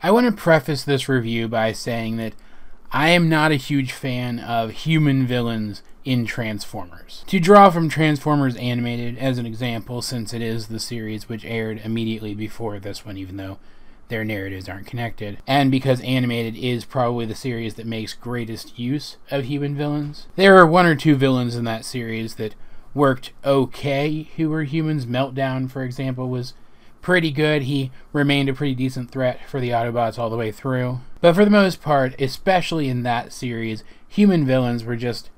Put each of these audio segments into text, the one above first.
I want to preface this review by saying that I am not a huge fan of human villains in Transformers. To draw from Transformers Animated as an example, since it is the series which aired immediately before this one, even though their narratives aren't connected, and because Animated is probably the series that makes greatest use of human villains, there are one or two villains in that series that worked okay who were humans. Meltdown, for example, was pretty good. He remained a pretty decent threat for the Autobots all the way through. But for the most part, especially in that series, human villains were just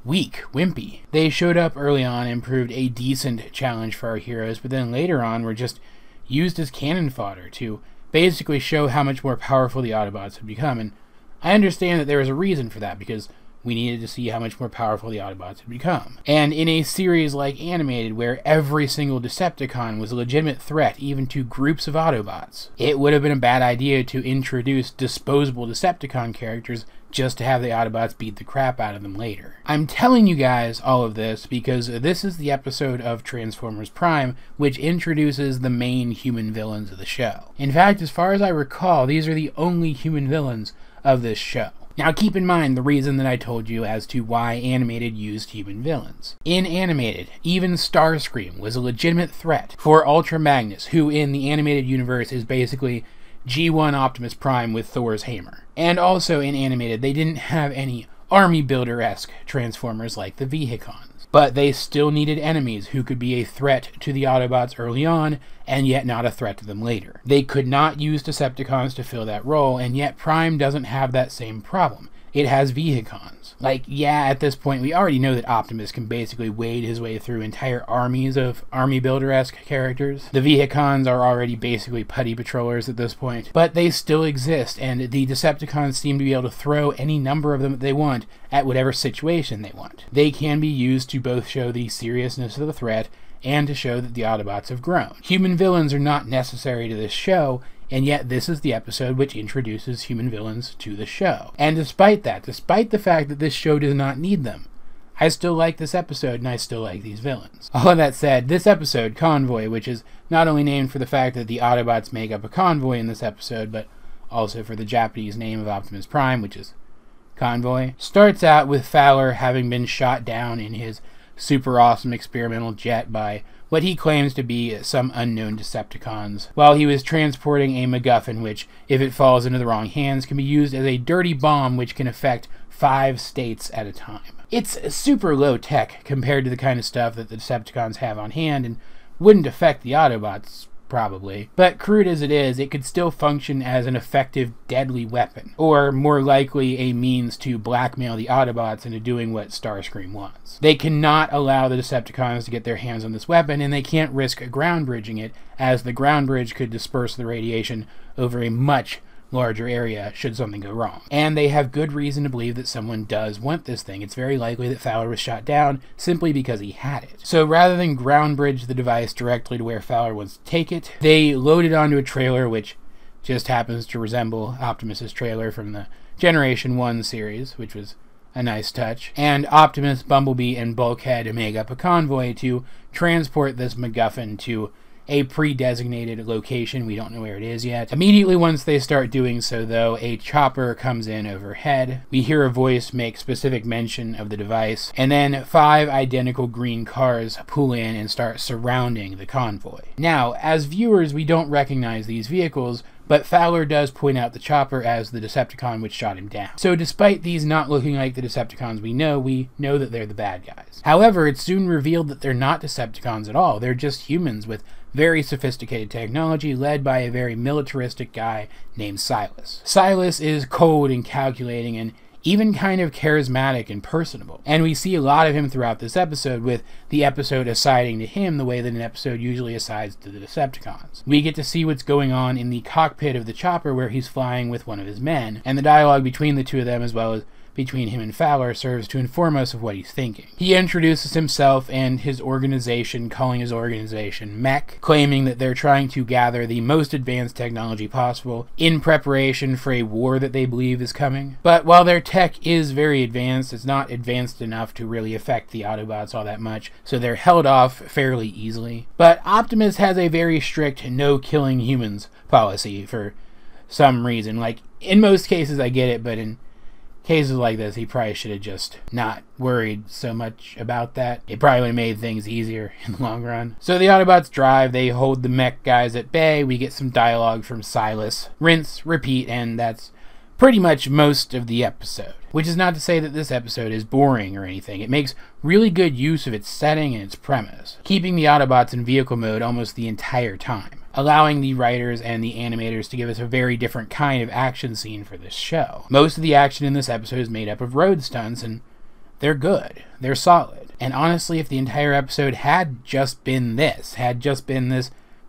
weak, wimpy. They showed up early on and proved a decent challenge for our heroes, but then later on were just used as cannon fodder to basically show how much more powerful the Autobots had become. And I understand that there was a reason for that, because we needed to see how much more powerful the Autobots had become. And in a series like Animated, where every single Decepticon was a legitimate threat even to groups of Autobots, it would have been a bad idea to introduce disposable Decepticon characters just to have the Autobots beat the crap out of them later. I'm telling you guys all of this because this is the episode of Transformers Prime which introduces the main human villains of the show. In fact, as far as I recall, these are the only human villains of this show. Now keep in mind the reason that I told you as to why Animated used human villains. In Animated, even Starscream was a legitimate threat for Ultra Magnus, who in the Animated universe is basically G1 Optimus Prime with Thor's hammer. And also in Animated, they didn't have any army builder-esque Transformers like the Vehicons. But they still needed enemies who could be a threat to the Autobots early on, and yet not a threat to them later. They could not use Decepticons to fill that role, and yet Prime doesn't have that same problem. It has Vehicons. Like, yeah, at this point, we already know that Optimus can basically wade his way through entire armies of army builder-esque characters. The Vehicons are already basically putty patrollers at this point, but they still exist, and the Decepticons seem to be able to throw any number of them that they want at whatever situation they want. They can be used to both show the seriousness of the threat and to show that the Autobots have grown. Human villains are not necessary to this show, and yet this is the episode which introduces human villains to the show. And despite that, despite the fact that this show does not need them, I still like this episode and I still like these villains. All of that said, this episode, Convoy, which is not only named for the fact that the Autobots make up a convoy in this episode, but also for the Japanese name of Optimus Prime, which is Convoy, starts out with Fowler having been shot down in his super awesome experimental jet by what he claims to be some unknown Decepticons, while he was transporting a MacGuffin which, if it falls into the wrong hands, can be used as a dirty bomb which can affect 5 states at a time. It's super low tech compared to the kind of stuff that the Decepticons have on hand and wouldn't affect the Autobots, probably. But crude as it is, it could still function as an effective, deadly weapon, or more likely a means to blackmail the Autobots into doing what Starscream wants. They cannot allow the Decepticons to get their hands on this weapon, and they can't risk ground bridging it, as the ground bridge could disperse the radiation over a much larger area should something go wrong. And they have good reason to believe that someone does want this thing. It's very likely that Fowler was shot down simply because he had it. So rather than ground bridge the device directly to where Fowler wants to take it, they load it onto a trailer which just happens to resemble Optimus's trailer from the Generation 1 series, which was a nice touch. And Optimus, Bumblebee, and Bulkhead make up a convoy to transport this MacGuffin to a pre-designated location. We don't know where it is yet. Immediately once they start doing so, though, a chopper comes in overhead. We hear a voice make specific mention of the device, and then 5 identical green cars pull in and start surrounding the convoy. Now, as viewers, we don't recognize these vehicles, but Fowler does point out the chopper as the Decepticon which shot him down. So despite these not looking like the Decepticons we know that they're the bad guys. However, it's soon revealed that they're not Decepticons at all. They're just humans with very sophisticated technology led by a very militaristic guy named Silas. Silas is cold and calculating and even kind of charismatic and personable. And we see a lot of him throughout this episode, with the episode assiding to him the way that an episode usually asides to the Decepticons. We get to see what's going on in the cockpit of the chopper where he's flying with one of his men, and the dialogue between the two of them as well as between him and Fowler serves to inform us of what he's thinking. He introduces himself and his organization, calling his organization Mech, claiming that they're trying to gather the most advanced technology possible in preparation for a war that they believe is coming. But while their tech is very advanced, it's not advanced enough to really affect the Autobots all that much, so they're held off fairly easily. But Optimus has a very strict no killing humans policy for some reason. Like, in most cases I get it, but in cases like this, he probably should have just not worried so much about that. It probably would have made things easier in the long run. So the Autobots drive, they hold the mech guys at bay, we get some dialogue from Silas. Rinse, repeat, and that's pretty much most of the episode. Which is not to say that this episode is boring or anything. It makes really good use of its setting and its premise, keeping the Autobots in vehicle mode almost the entire time, allowing the writers and the animators to give us a very different kind of action scene for this show. Most of the action in this episode is made up of road stunts, and they're good. They're solid. And honestly, if the entire episode had just been this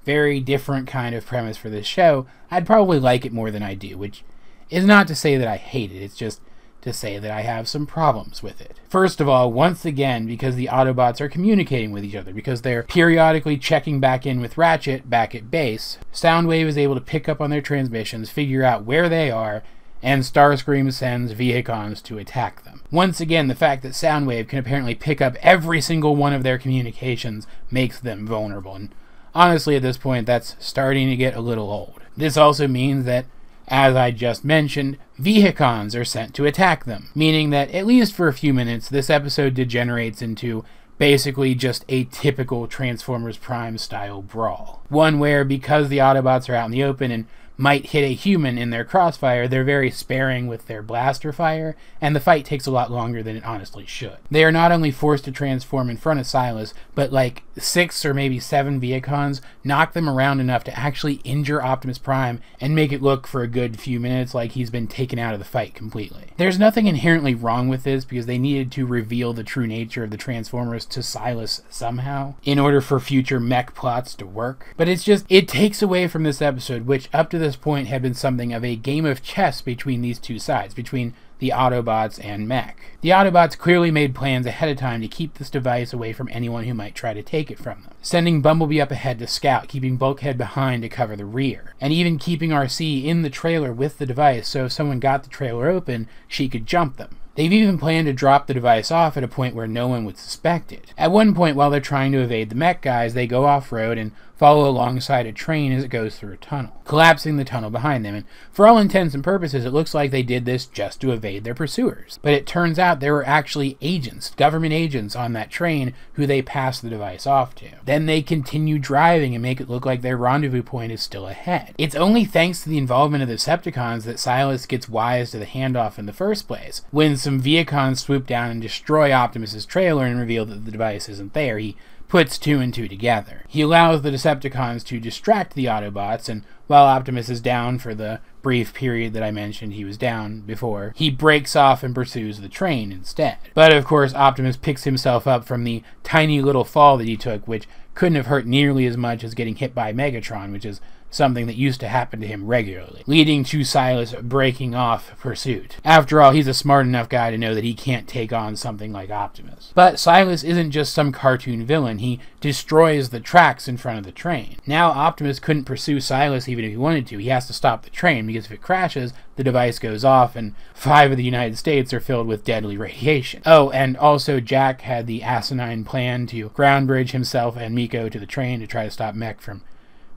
very different kind of premise for this show, I'd probably like it more than I do, which is not to say that I hate it, it's just to say that I have some problems with it. First of all, once again, because the Autobots are communicating with each other, because they're periodically checking back in with Ratchet back at base, Soundwave is able to pick up on their transmissions, figure out where they are, and Starscream sends Vehicons to attack them. Once again, the fact that Soundwave can apparently pick up every single one of their communications makes them vulnerable, and honestly at this point that's starting to get a little old. This also means that, as I just mentioned, Vehicons are sent to attack them, meaning that, at least for a few minutes, this episode degenerates into basically just a typical Transformers Prime style brawl. One where, because the Autobots are out in the open and might hit a human in their crossfire, they're very sparing with their blaster fire, and the fight takes a lot longer than it honestly should. They are not only forced to transform in front of Silas, but like 6 or maybe 7 Vehicons knock them around enough to actually injure Optimus Prime and make it look for a good few minutes like he's been taken out of the fight completely. There's nothing inherently wrong with this because they needed to reveal the true nature of the Transformers to Silas somehow in order for future mech plots to work, but it's just, it takes away from this episode, which up to this point had been something of a game of chess between these two sides, between the Autobots and mech. The Autobots clearly made plans ahead of time to keep this device away from anyone who might try to take it from them, sending Bumblebee up ahead to scout, keeping Bulkhead behind to cover the rear, and even keeping RC in the trailer with the device so if someone got the trailer open, she could jump them. They've even planned to drop the device off at a point where no one would suspect it. At one point, while they're trying to evade the mech guys, they go off-road and follow alongside a train as it goes through a tunnel, collapsing the tunnel behind them, and for all intents and purposes, it looks like they did this just to evade their pursuers. But it turns out there were actually agents, government agents on that train who they passed the device off to. Then they continue driving and make it look like their rendezvous point is still ahead. It's only thanks to the involvement of the Decepticons that Silas gets wise to the handoff in the first place. When some Vehicons swoop down and destroy Optimus's trailer and reveal that the device isn't there, he puts 2 and 2 together. He allows the Decepticons to distract the Autobots, and while Optimus is down for the brief period that I mentioned he was down before, he breaks off and pursues the train instead. But of course, Optimus picks himself up from the tiny little fall that he took, which couldn't have hurt nearly as much as getting hit by Megatron, which is something that used to happen to him regularly, leading to Silas breaking off pursuit. After all, he's a smart enough guy to know that he can't take on something like Optimus. But Silas isn't just some cartoon villain, he destroys the tracks in front of the train. Now Optimus couldn't pursue Silas even if he wanted to, he has to stop the train, because if it crashes, the device goes off and 5 of the United States are filled with deadly radiation. Oh, and also Jack had the asinine plan to ground bridge himself and Miko to the train to try to stop Mech from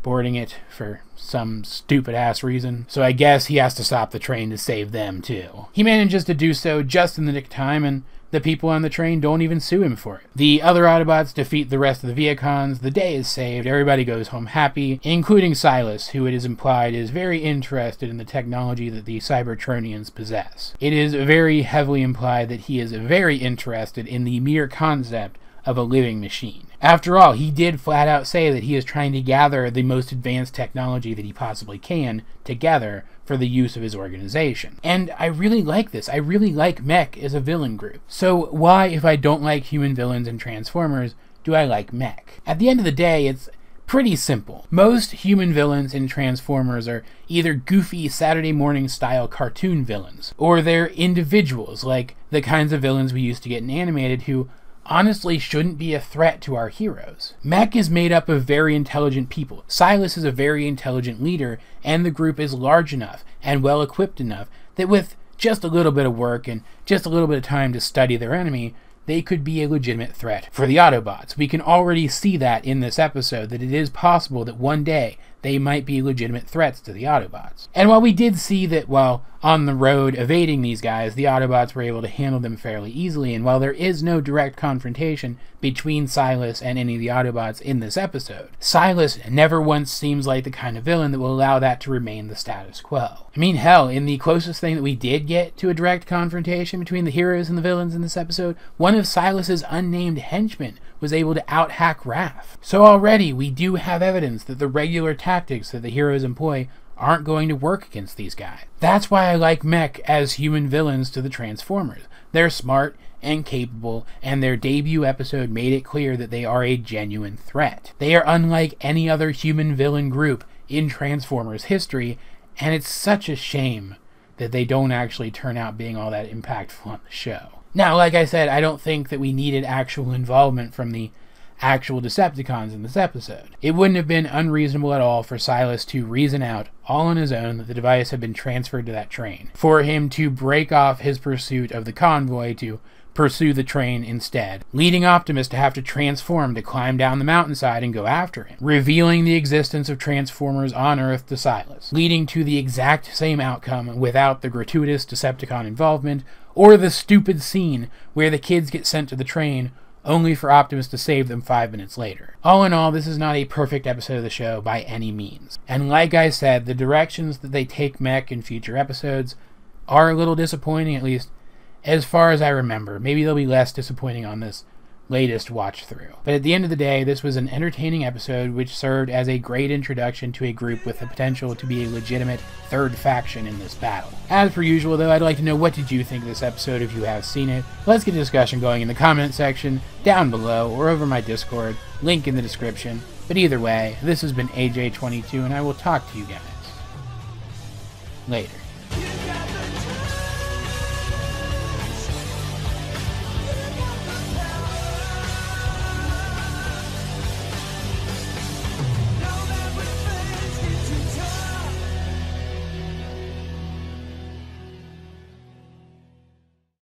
boarding it for some stupid-ass reason, so I guess he has to stop the train to save them, too. He manages to do so just in the nick of time, and the people on the train don't even sue him for it. The other Autobots defeat the rest of the Vehicons, the day is saved, everybody goes home happy, including Silas, who it is implied is very interested in the technology that the Cybertronians possess. It is very heavily implied that he is very interested in the mere concept of a living machine. After all, he did flat out say that he is trying to gather the most advanced technology that he possibly can together for the use of his organization. And I really like this. I really like Mech as a villain group. So why, if I don't like human villains and Transformers, do I like Mech? At the end of the day, it's pretty simple. Most human villains in Transformers are either goofy Saturday morning style cartoon villains, or they're individuals like the kinds of villains we used to get in animated who honestly shouldn't be a threat to our heroes. Mech is made up of very intelligent people. Silas is a very intelligent leader, and the group is large enough and well equipped enough that with just a little bit of work and just a little bit of time to study their enemy, they could be a legitimate threat for the Autobots. We can already see that in this episode, that it is possible that one day they might be legitimate threats to the Autobots. And while we did see that while on the road evading these guys, the Autobots were able to handle them fairly easily, and while there is no direct confrontation between Silas and any of the Autobots in this episode, Silas never once seems like the kind of villain that will allow that to remain the status quo. I mean, hell, in the closest thing that we did get to a direct confrontation between the heroes and the villains in this episode, one of Silas's unnamed henchmen was able to out-hack Raph. So already we do have evidence that the regular tactics that the heroes employ aren't going to work against these guys. That's why I like mech as human villains to the Transformers. They're smart and capable, and their debut episode made it clear that they are a genuine threat. They are unlike any other human villain group in Transformers history, and it's such a shame that they don't actually turn out being all that impactful on the show. Now, like I said, I don't think that we needed actual involvement from the actual Decepticons in this episode. It wouldn't have been unreasonable at all for Silas to reason out, all on his own, that the device had been transferred to that train. For him to break off his pursuit of the convoy to pursue the train instead, leading Optimus to have to transform to climb down the mountainside and go after him, revealing the existence of Transformers on Earth to Silas, leading to the exact same outcome without the gratuitous Decepticon involvement, or the stupid scene where the kids get sent to the train only for Optimus to save them 5 minutes later. All in all, this is not a perfect episode of the show by any means. And like I said, the directions that they take mech in future episodes are a little disappointing, at least as far as I remember. Maybe they'll be less disappointing on this latest watch through. But at the end of the day, this was an entertaining episode which served as a great introduction to a group with the potential to be a legitimate third faction in this battle. As per usual though, I'd like to know, what did you think of this episode if you have seen it? Let's get a discussion going in the comment section, down below, or over my Discord, link in the description. But either way, this has been AJ22 and I will talk to you guys later.